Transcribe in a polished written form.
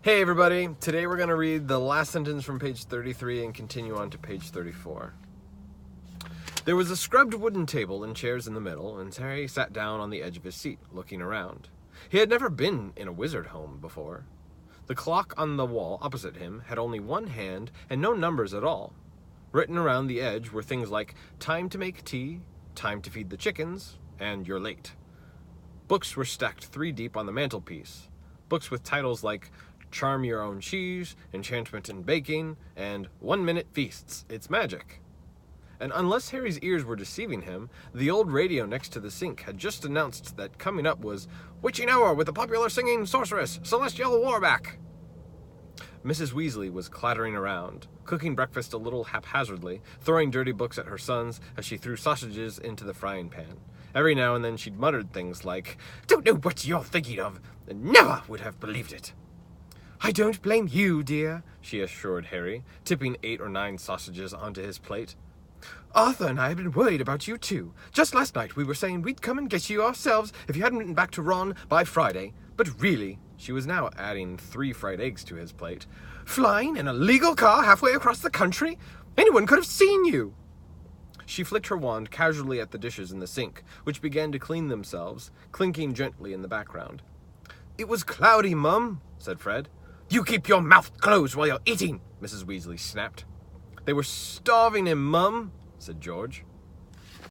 Hey everybody, today we're going to read the last sentence from page 33 and continue on to page 34. There was a scrubbed wooden table and chairs in the middle, and Harry sat down on the edge of his seat, looking around. He had never been in a wizard home before. The clock on the wall opposite him had only one hand and no numbers at all. Written around the edge were things like time to make tea, time to feed the chickens, and you're late. Books were stacked 3 deep on the mantelpiece. Books with titles like Charm Your Own Cheese, Enchantment in Baking, and 1 Minute Feasts, It's Magic. And unless Harry's ears were deceiving him, the old radio next to the sink had just announced that coming up was Witching Hour with the popular singing sorceress, Celestial Warback. Mrs. Weasley was clattering around, cooking breakfast a little haphazardly, throwing dirty books at her sons as she threw sausages into the frying pan. Every now and then she'd muttered things like, "Don't know what you're thinking of, and never would have believed it." "I don't blame you, dear," she assured Harry, tipping 8 or 9 sausages onto his plate. "Arthur and I have been worried about you too. Just last night we were saying we'd come and get you ourselves if you hadn't written back to Ron by Friday. But really," she was now adding 3 fried eggs to his plate, "flying in a legal car halfway across the country? Anyone could have seen you." She flicked her wand casually at the dishes in the sink, which began to clean themselves, clinking gently in the background. "It was cloudy, Mum," said Fred. "You keep your mouth closed while you're eating," Mrs. Weasley snapped. "They were starving him, Mum," said George.